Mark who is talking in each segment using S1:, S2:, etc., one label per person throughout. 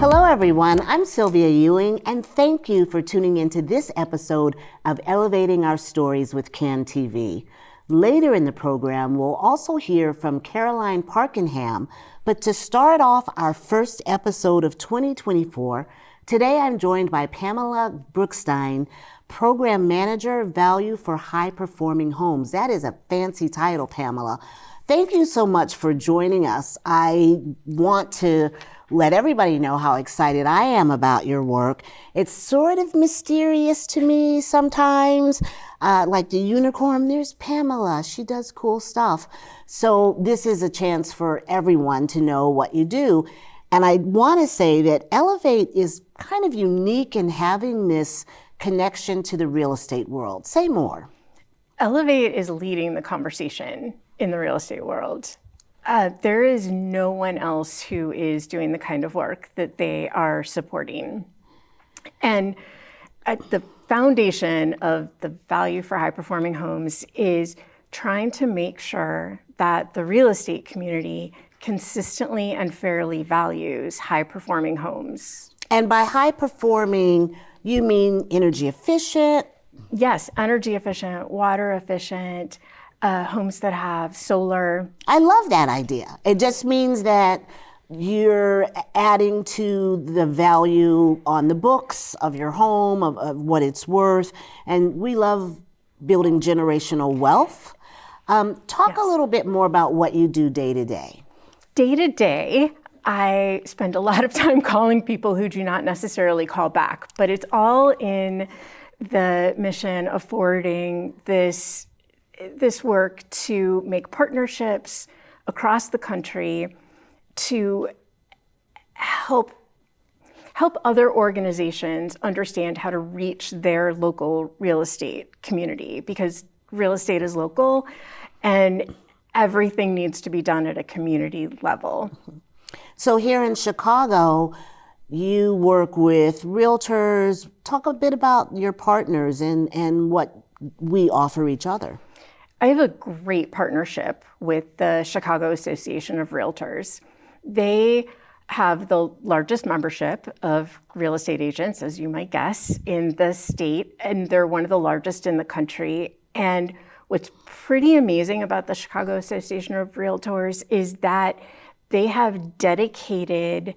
S1: Hello everyone, I'm Sylvia Ewing, and thank you for tuning into this episode of Elevating Our Stories with CAN TV. Later in the program, we'll also hear from Caroline Pakenham, but to start off our first episode of 2024, today I'm joined by Pamela Brookstein, Program Manager, Value for High Performing Homes. That is a fancy title, Pamela. Thank you so much for joining us. I want to let everybody know how excited I am about your work. It's sort of mysterious to me sometimes, like the unicorn. There's Pamela, she does cool stuff. So this is a chance for everyone to know what you do. And I want to say that Elevate is kind of unique in having this connection to the real estate world. Say more.
S2: Elevate is leading the conversation in the real estate world. There is no one else who is doing the kind of work that they are supporting. And at the foundation of the value for high-performing homes is trying to make sure that the real estate community consistently and fairly values high-performing homes.
S1: And by high-performing, you mean energy efficient?
S2: Yes, energy efficient, water efficient, homes that have solar.
S1: I love that idea. It just means that you're adding to the value on the books of your home, of what it's worth. And we love building generational wealth. Talk a little bit more about what you do day to day.
S2: Day to day, I spend a lot of time calling people who do not necessarily call back, but it's all in the mission of forwarding this work to make partnerships across the country to help other organizations understand how to reach their local real estate community, because real estate is local and everything needs to be done at a community level.
S1: So here in Chicago, you work with realtors. Talk a bit about your partners and what we offer each other.
S2: I have a great partnership with the Chicago Association of Realtors. They have the largest membership of real estate agents, as you might guess, in the state, and they're one of the largest in the country. And what's pretty amazing about the Chicago Association of Realtors is that they have dedicated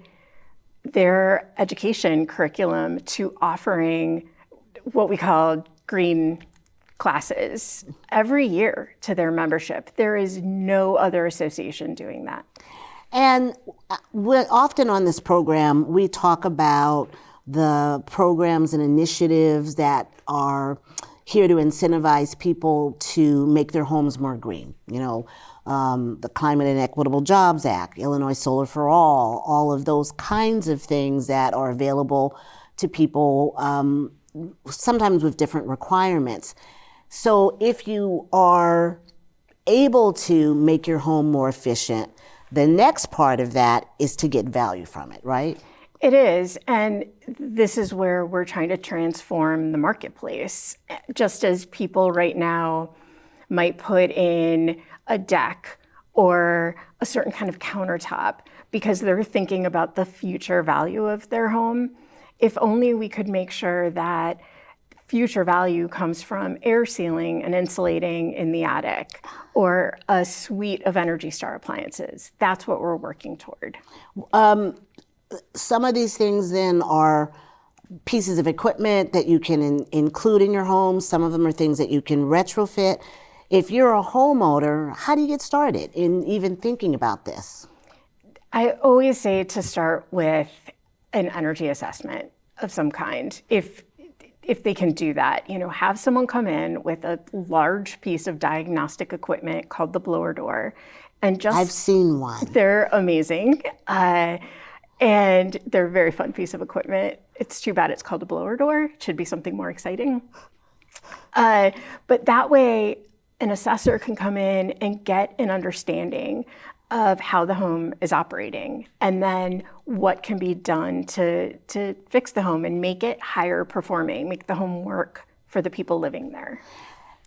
S2: their education curriculum to offering what we call green classes every year to their membership. There is no other association doing that.
S1: And often on this program, we talk about the programs and initiatives that are here to incentivize people to make their homes more green. You know, the Climate and Equitable Jobs Act, Illinois Solar for all of those kinds of things that are available to people, sometimes with different requirements. So if you are able to make your home more efficient, the next part of that is to get value from it, right?
S2: It is, and this is where we're trying to transform the marketplace. Just as people right now might put in a deck or a certain kind of countertop because they're thinking about the future value of their home, if only we could make sure that future value comes from air sealing and insulating in the attic or a suite of Energy Star appliances. That's what we're working toward.
S1: Some of these things then are pieces of equipment that you can include in your home. Some of them are things that you can retrofit. If you're a homeowner, how do you get started in even thinking about this?
S2: I always say to start with an energy assessment of some kind. If they can do that, you know, have someone come in with a large piece of diagnostic equipment called the blower door, and just—
S1: I've seen one.
S2: They're amazing, and they're a very fun piece of equipment. It's too bad it's called a blower door. It should be something more exciting. But that way, an assessor can come in and get an understanding of how the home is operating, and then what can be done to fix the home and make it higher performing, make the home work for the people living there.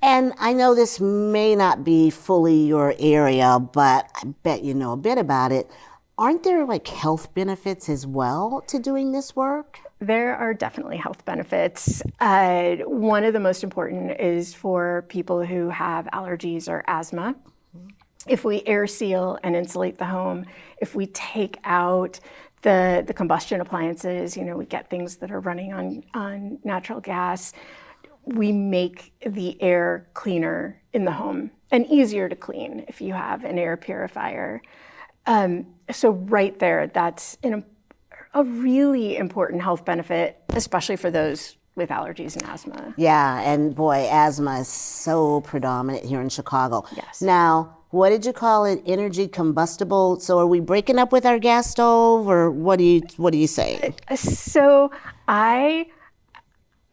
S1: And I know this may not be fully your area, but I bet you know a bit about it. aren't there like health benefits as well to doing this work?
S2: There are definitely health benefits. One of the most important is for people who have allergies or asthma. If we air seal and insulate the home, if we take out the combustion appliances, we get things that are running on natural gas, we make the air cleaner in the home and easier to clean if you have an air purifier. So right there, that's a really important health benefit, especially for those with allergies and asthma.
S1: Yeah, and boy, asthma is so predominant here in Chicago.
S2: Yes.
S1: Now, what did you call it? Energy combustible. So are we breaking up with our gas stove, or what do you say?
S2: So I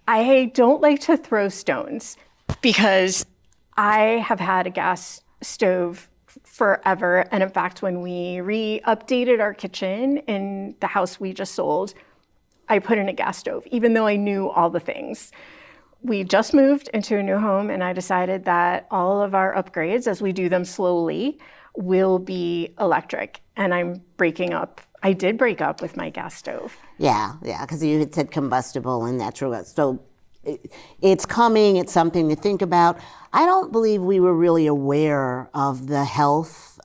S2: don't like to throw stones because I have had a gas stove forever. And in fact, when we updated our kitchen in the house we just sold, I put in a gas stove, even though I knew all the things. We just moved into a new home, and I decided that all of our upgrades, as we do them slowly, will be electric. And I did break up with my gas stove.
S1: Yeah, because you had said combustible and natural gas. So it's coming, it's something to think about. I don't believe we were really aware of the health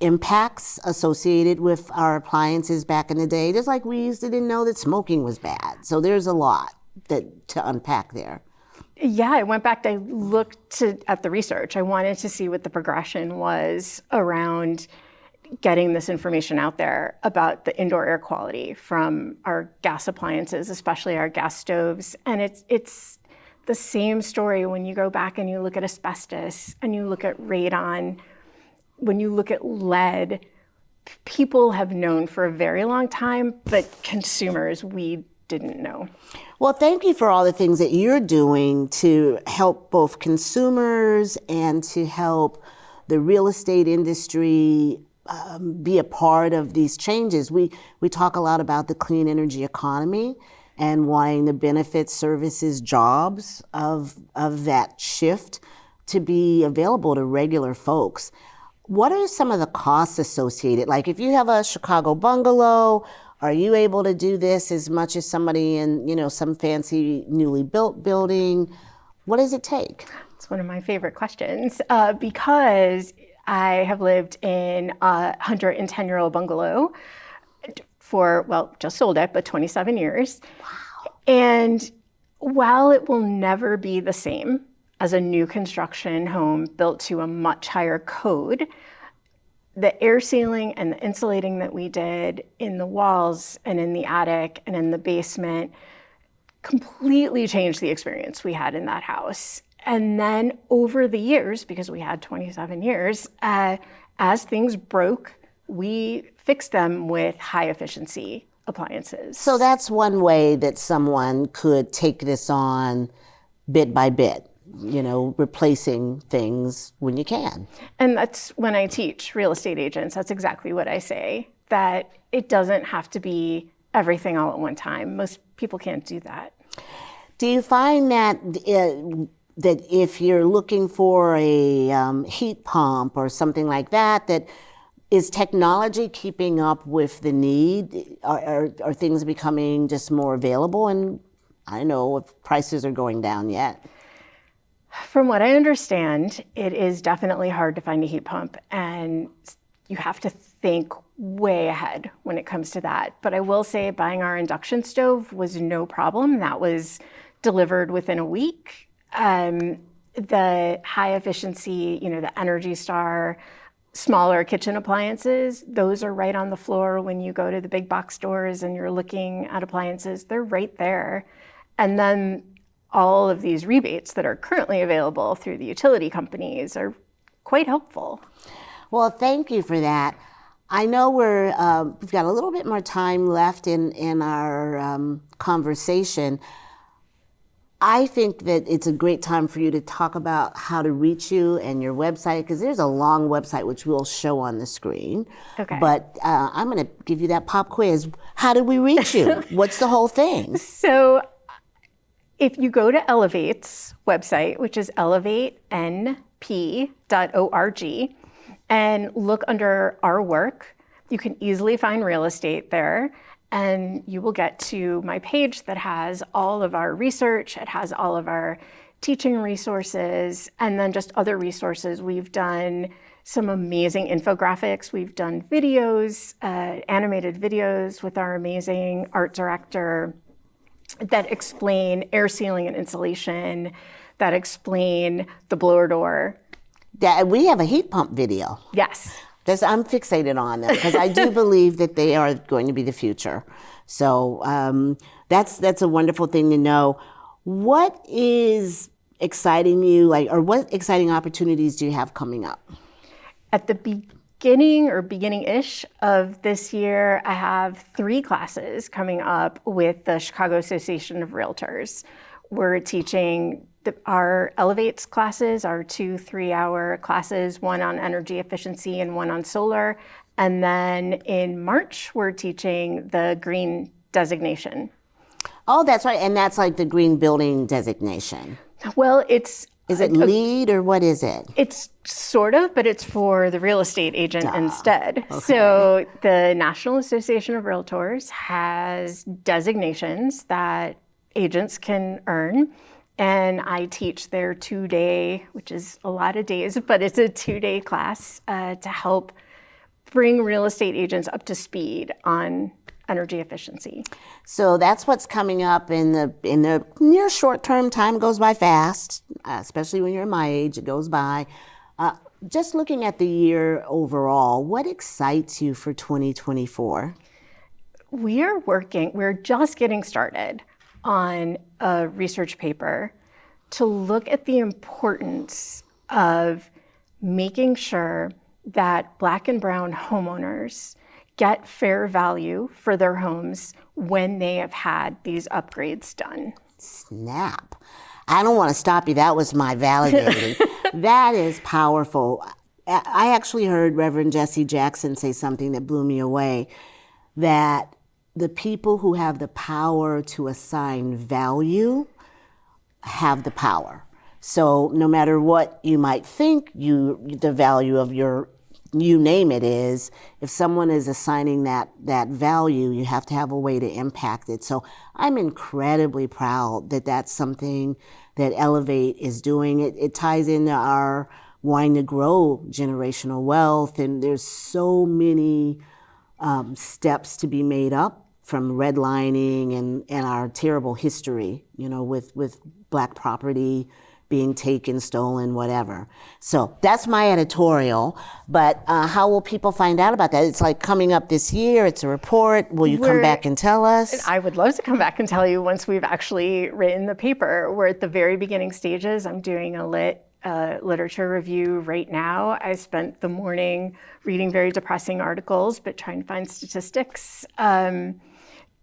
S1: impacts associated with our appliances back in the day. Just like we didn't know that smoking was bad. So there's a lot to unpack there.
S2: Yeah, I went back, I looked at the research. I wanted to see what the progression was around getting this information out there about the indoor air quality from our gas appliances, especially our gas stoves. And it's the same story when you go back and you look at asbestos and you look at radon, when you look at lead. People have known for a very long time, but consumers, we didn't know.
S1: Well, thank you for all the things that you're doing to help both consumers and to help the real estate industry be a part of these changes. We talk a lot about the clean energy economy and wanting the benefits, services, jobs of that shift to be available to regular folks. What are some of the costs associated? Like if you have a Chicago bungalow, are you able to do this as much as somebody in, some fancy newly built building? What does it take?
S2: It's one of my favorite questions because I have lived in a 110-year-old bungalow just sold it, but 27 years.
S1: Wow.
S2: And while it will never be the same as a new construction home built to a much higher code, the air sealing and the insulating that we did in the walls and in the attic and in the basement completely changed the experience we had in that house. And then over the years, because we had 27 years, as things broke, we fixed them with high efficiency appliances.
S1: So that's one way that someone could take this on bit by bit. Replacing things when you can.
S2: And that's when I teach real estate agents, that's exactly what I say, that it doesn't have to be everything all at one time. Most people can't do that.
S1: Do you find that that if you're looking for a heat pump or something like that is technology keeping up with the need? Are things becoming just more available? And I don't know if prices are going down yet.
S2: From what I understand, it is definitely hard to find a heat pump, and you have to think way ahead when it comes to that. But I will say buying our induction stove was no problem. That was delivered within a week. The high efficiency, the Energy Star, smaller kitchen appliances, those are right on the floor when you go to the big box stores and you're looking at appliances, they're right there. And then all of these rebates that are currently available through the utility companies are quite helpful.
S1: Well, thank you for that. I know we've got a little bit more time left in our conversation. I think that it's a great time for you to talk about how to reach you and your website, because there's a long website which we'll show on the screen.
S2: Okay.
S1: But I'm going to give you that pop quiz. How do we reach you? What's the whole thing?
S2: So if you go to Elevate's website, which is elevatenp.org, and look under our work. You can easily find real estate there, and you will get to my page that has all of our research. It has all of our teaching resources, and then just other resources. We've done some amazing infographics. We've done videos, animated videos with our amazing art director that explain air sealing and insulation, that explain the blower door.
S1: We have a heat pump video.
S2: Yes.
S1: I'm fixated on them because I do believe that they are going to be the future. So that's a wonderful thing to know. What is exciting you, or what exciting opportunities do you have coming up?
S2: At the beginning-ish of this year, I have 3 classes coming up with the Chicago Association of Realtors. We're teaching our Elevates classes, our 2 3-hour classes, one on energy efficiency and one on solar. And then in March, we're teaching the green designation.
S1: Oh, that's right. And that's like the green building designation.
S2: Well, Is
S1: it LEED or what is it?
S2: It's sort of, but it's for the real estate agent instead. Okay. So the National Association of Realtors has designations that agents can earn. And I teach their 2-day, which is a lot of days, but it's a 2-day class to help bring real estate agents up to speed on energy efficiency.
S1: So that's what's coming up in the near short term. Time goes by fast, especially when you're my age, it goes by. Just looking at the year overall, what excites you for 2024?
S2: We're just getting started on a research paper to look at the importance of making sure that Black and brown homeowners get fair value for their homes when they have had these upgrades done.
S1: Snap. I don't want to stop you. That was my validating. That is powerful. I actually heard Reverend Jesse Jackson say something that blew me away, that the people who have the power to assign value have the power. So no matter what you might think the value of you name it is, if someone is assigning that value, you have to have a way to impact it. So I'm incredibly proud that that's something that Elevate is doing. It ties into our wanting to grow generational wealth, and there's so many steps to be made up from redlining and our terrible history, with Black property being taken, stolen, whatever. So that's my editorial. But how will people find out about that? It's like coming up this year. It's a report. Will you come back and tell us?
S2: I would love to come back and tell you once we've actually written the paper. We're at the very beginning stages. I'm doing a literature review right now. I spent the morning reading very depressing articles, but trying to find statistics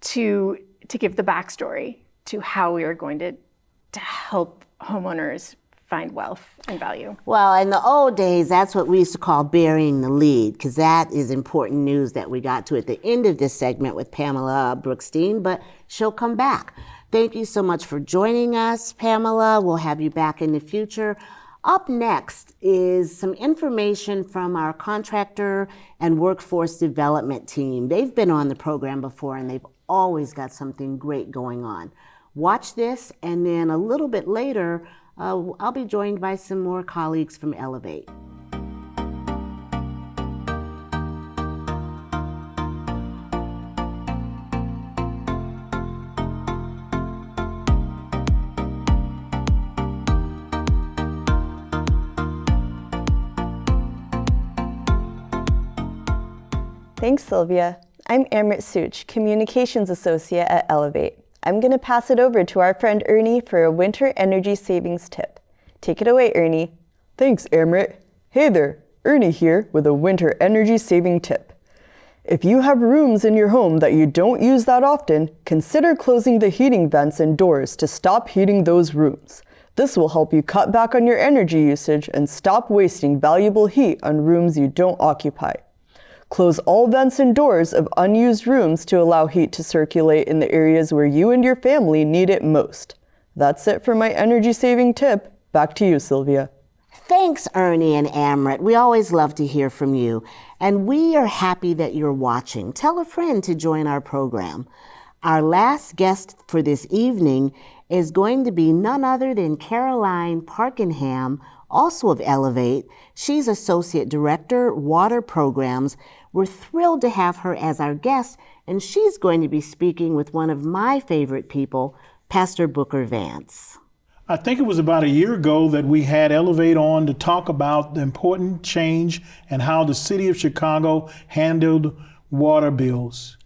S2: to give the backstory to how we are going to help homeowners find wealth and value.
S1: Well, in the old days, that's what we used to call burying the lead, because that is important news that we got to at the end of this segment with Pamela Brookstein, but she'll come back. Thank you so much for joining us, Pamela. We'll have you back in the future. Up next is some information from our contractor and workforce development team. They've been on the program before, and they've always got something great going on. Watch this, and then a little bit later, I'll be joined by some more colleagues from Elevate.
S3: Thanks, Sylvia. I'm Amrit Sooch, Communications Associate at Elevate. I'm going to pass it over to our friend Ernie for a winter energy savings tip. Take it away, Ernie.
S4: Thanks, Amrit. Hey there, Ernie here with a winter energy saving tip. If you have rooms in your home that you don't use that often, consider closing the heating vents and doors to stop heating those rooms. This will help you cut back on your energy usage and stop wasting valuable heat on rooms you don't occupy. Close all vents and doors of unused rooms to allow heat to circulate in the areas where you and your family need it most. That's it for my energy saving tip. Back to you, Sylvia.
S1: Thanks, Ernie and Amrit. We always love to hear from you. And we are happy that you're watching. Tell a friend to join our program. Our last guest for this evening is going to be none other than Caroline Pakenham, also of Elevate. She's Associate Director, Water Programs. We're thrilled to have her as our guest, and she's going to be speaking with one of my favorite people, Pastor Booker Vance.
S5: I think it was about a year ago that we had Elevate on to talk about the important change and how the city of Chicago handled water bills.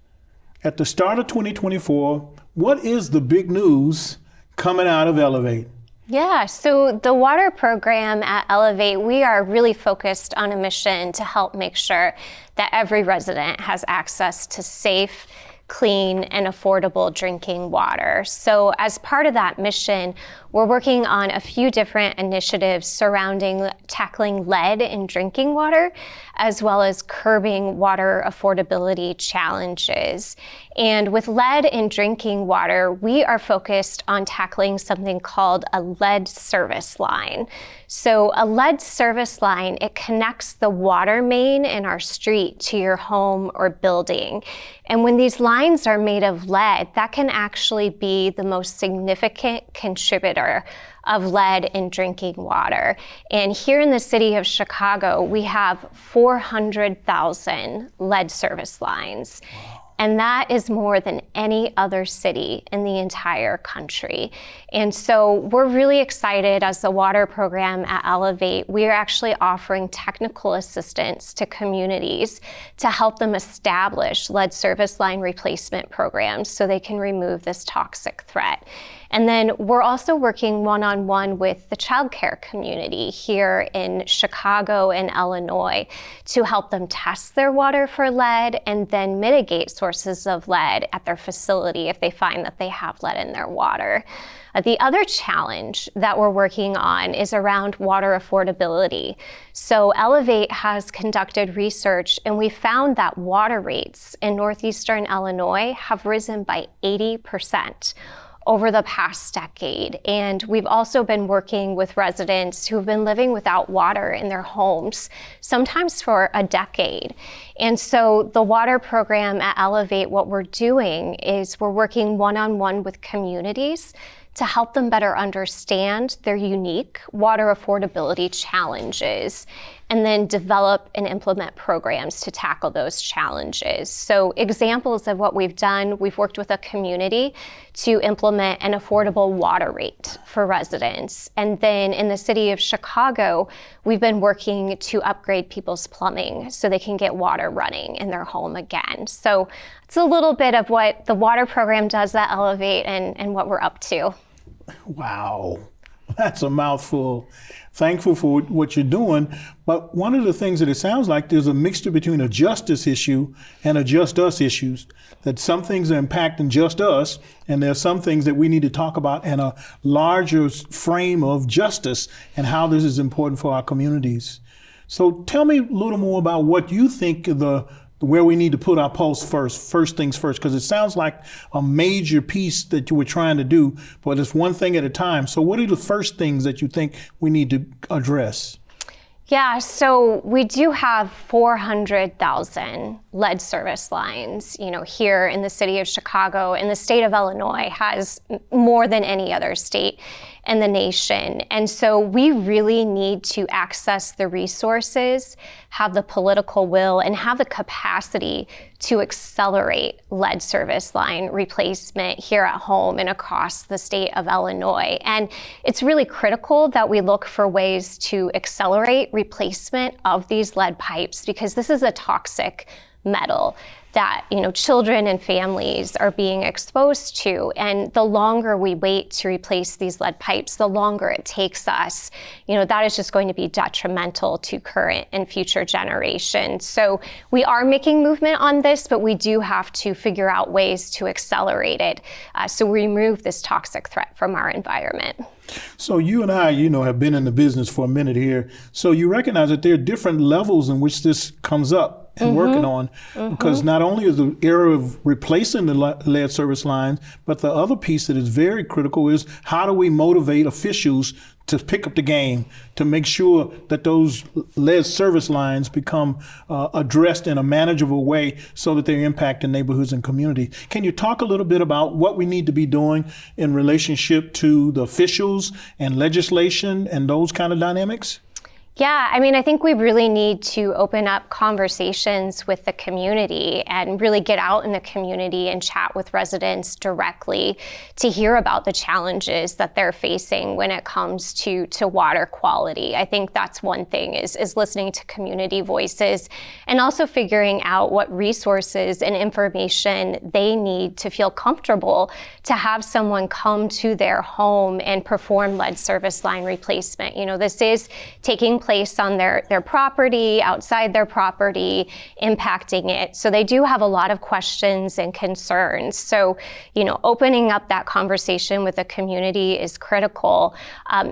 S5: At the start of 2024, what is the big news coming out of Elevate?
S6: Yeah, so the water program at Elevate, we are really focused on a mission to help make sure that every resident has access to safe, clean, and affordable drinking water. So as part of that mission, we're working on a few different initiatives surrounding tackling lead in drinking water, as well as curbing water affordability challenges. And with lead in drinking water, we are focused on tackling something called a lead service line. So a lead service line, it connects the water main in our street to your home or building. And when these lines are made of lead, that can actually be the most significant contributor of lead in drinking water. And here in the city of Chicago, we have 400,000 lead service lines. Wow. And that is more than any other city in the entire country. And so we're really excited as the water program at Elevate. We are actually offering technical assistance to communities to help them establish lead service line replacement programs so they can remove this toxic threat. And then we're also working one-on-one with the childcare community here in Chicago and Illinois to help them test their water for lead and then mitigate sources of lead at their facility if they find that they have lead in their water. The other challenge that we're working on is around water affordability. So Elevate has conducted research, and we found that water rates in northeastern Illinois have risen by 80% over the past decade. And we've also been working with residents who've been living without water in their homes, sometimes for a decade. And so the water program at Elevate, what we're doing is we're working one-on-one with communities to help them better understand their unique water affordability challenges, and then develop and implement programs to tackle those challenges. So examples of what we've done, we've worked with a community to implement an affordable water rate for residents. And then in the city of Chicago, we've been working to upgrade people's plumbing so they can get water running in their home again. So it's a little bit of what the water program does at Elevate and what we're up to.
S5: Wow, that's a mouthful. Thankful for what you're doing, but one of the things that it sounds like there's a mixture between a justice issue and a just us issues, that some things are impacting just us, and there are some things that we need to talk about in a larger frame of justice and how this is important for our communities. So tell me a little more about what you think where we need to put our pulse first things first, because it sounds like a major piece that you were trying to do, but it's one thing at a time. So what are the first things that you think we need to address?
S6: Yeah, so we do have 400,000 lead service lines, here in the city of Chicago, and the state of Illinois has more than any other state in the nation. And so we really need to access the resources, have the political will, and have the capacity to accelerate lead service line replacement here at home and across the state of Illinois. And it's really critical that we look for ways to accelerate replacement of these lead pipes, because this is a toxic metal that children and families are being exposed to. And the longer we wait to replace these lead pipes, the longer it takes us. That is just going to be detrimental to current and future generations. So we are making movement on this, but we do have to figure out ways to accelerate it so we remove this toxic threat from our environment.
S5: So you and I, have been in the business for a minute here. So you recognize that there are different levels in which this comes up. up and working on, because not only is the era of replacing the lead service lines, but the other piece that is very critical is how do we motivate officials to pick up the game to make sure that those lead service lines become addressed in a manageable way so that they impact the neighborhoods and communities. Can you talk a little bit about what we need to be doing in relationship to the officials and legislation and those kind of dynamics?
S6: Yeah, I mean, I think we really need to open up conversations with the community and really get out in the community and chat with residents directly to hear about the challenges that they're facing when it comes to water quality. I think that's one thing is listening to community voices and also figuring out what resources and information they need to feel comfortable to have someone come to their home and perform lead service line replacement. You know, this is taking place on their property, outside their property, impacting it. So they do have a lot of questions and concerns. So, you know, opening up that conversation with the community is critical.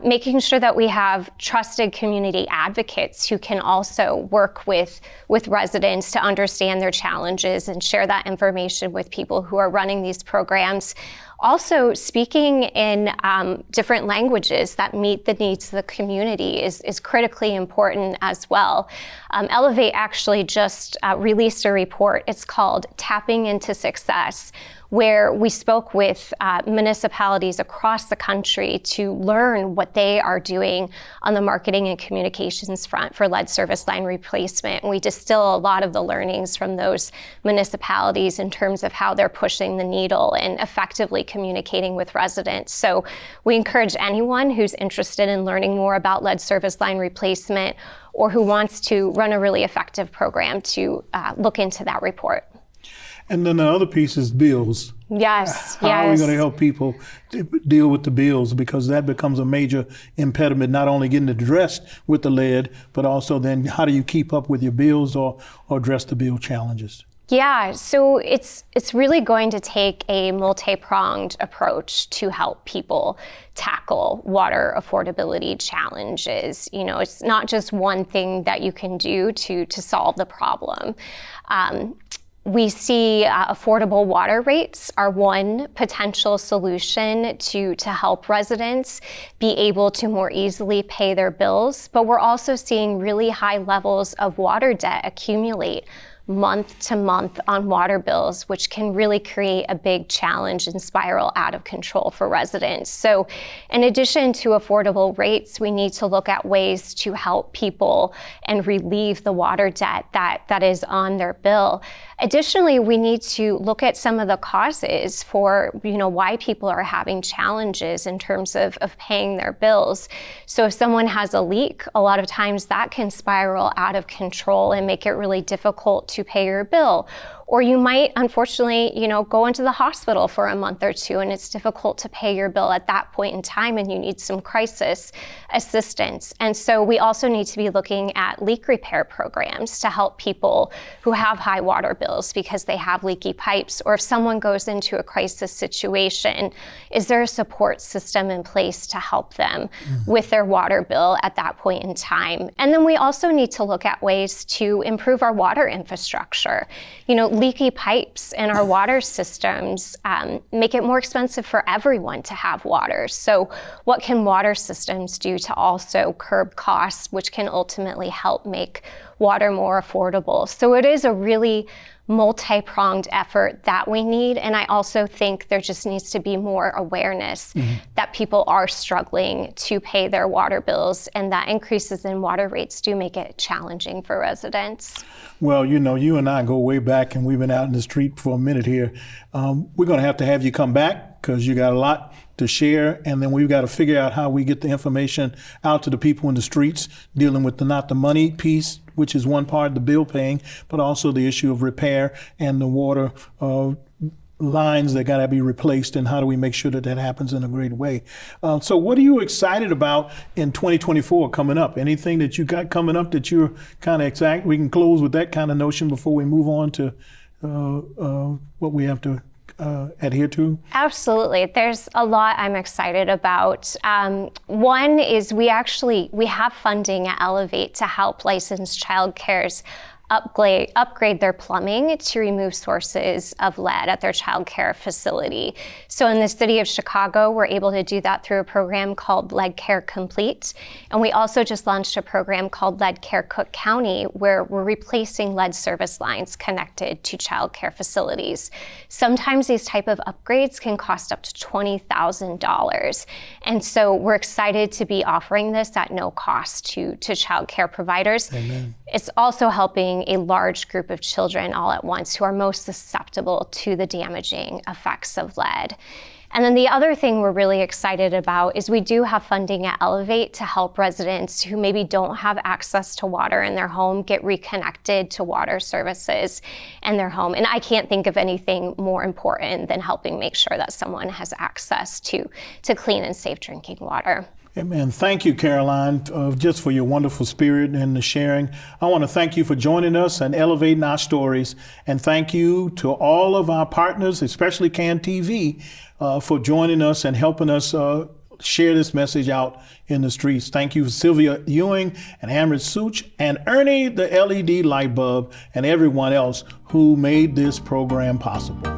S6: Making sure that we have trusted community advocates who can also work with residents to understand their challenges and share that information with people who are running these programs. Also, speaking in different languages that meet the needs of the community is critically important as well. Elevate actually just released a report. It's called Tapping into Success, where we spoke with municipalities across the country to learn what they are doing on the marketing and communications front for lead service line replacement. And we distill a lot of the learnings from those municipalities in terms of how they're pushing the needle and effectively communicating with residents. So we encourage anyone who's interested in learning more about lead service line replacement or who wants to run a really effective program to look into that report.
S5: And then the other piece is bills.
S6: Yes,
S5: How are we going to help people deal with the bills? Because that becomes a major impediment, not only getting addressed with the lead, but also then how do you keep up with your bills or address the bill challenges?
S6: Yeah, so it's really going to take a multi-pronged approach to help people tackle water affordability challenges. You know, it's not just one thing that you can do to solve the problem. We see affordable water rates are one potential solution to help residents be able to more easily pay their bills, but we're also seeing really high levels of water debt accumulate month to month on water bills, which can really create a big challenge and spiral out of control for residents. So in addition to affordable rates, we need to look at ways to help people and relieve the water debt that is on their bill. Additionally, we need to look at some of the causes for, you know, why people are having challenges in terms of paying their bills. So if someone has a leak, a lot of times that can spiral out of control and make it really difficult to pay your bill. Or you might, unfortunately, you know, go into the hospital for a month or two and it's difficult to pay your bill at that point in time and you need some crisis assistance. And so we also need to be looking at leak repair programs to help people who have high water bills because they have leaky pipes, or if someone goes into a crisis situation, is there a support system in place to help them with their water bill at that point in time? And then we also need to look at ways to improve our water infrastructure. You know, leaky pipes in our water systems make it more expensive for everyone to have water. So what can water systems do to also curb costs, which can ultimately help make water more affordable? So it is a really multi-pronged effort that we need. And I also think there just needs to be more awareness that people are struggling to pay their water bills, and that increases in water rates do make it challenging for residents.
S5: Well, you know, you and I go way back and we've been out in the street for a minute here. We're going to have you come back because you got a lot to share, and then we've got to figure out how we get the information out to the people in the streets, dealing with not the money piece, which is one part of the bill paying, but also the issue of repair and the water lines that got to be replaced, and how do we make sure that happens in a great way. So what are you excited about in 2024 coming up? Anything that you got coming up that you're kind of excited? We can close with that kind of notion before we move on to what we have to adhere to?
S6: Absolutely. There's a lot I'm excited about. One is we have funding at Elevate to help licensed childcares upgrade their plumbing to remove sources of lead at their child care facility. So in the city of Chicago, we're able to do that through a program called Lead Care Complete. And we also just launched a program called Lead Care Cook County, where we're replacing lead service lines connected to child care facilities. Sometimes these type of upgrades can cost up to $20,000. And so we're excited to be offering this at no cost to child care providers.
S5: Amen.
S6: It's also helping a large group of children all at once who are most susceptible to the damaging effects of lead. And then the other thing we're really excited about is we do have funding at Elevate to help residents who maybe don't have access to water in their home get reconnected to water services in their home. And I can't think of anything more important than helping make sure that someone has access to clean and safe drinking water.
S5: Amen. Thank you, Caroline, just for your wonderful spirit and the sharing. I want to thank you for joining us and elevating our stories. And thank you to all of our partners, especially CAN TV, for joining us and helping us share this message out in the streets. Thank you, Sylvia Ewing and Amrit Sooch and Ernie, the LED light bulb, and everyone else who made this program possible.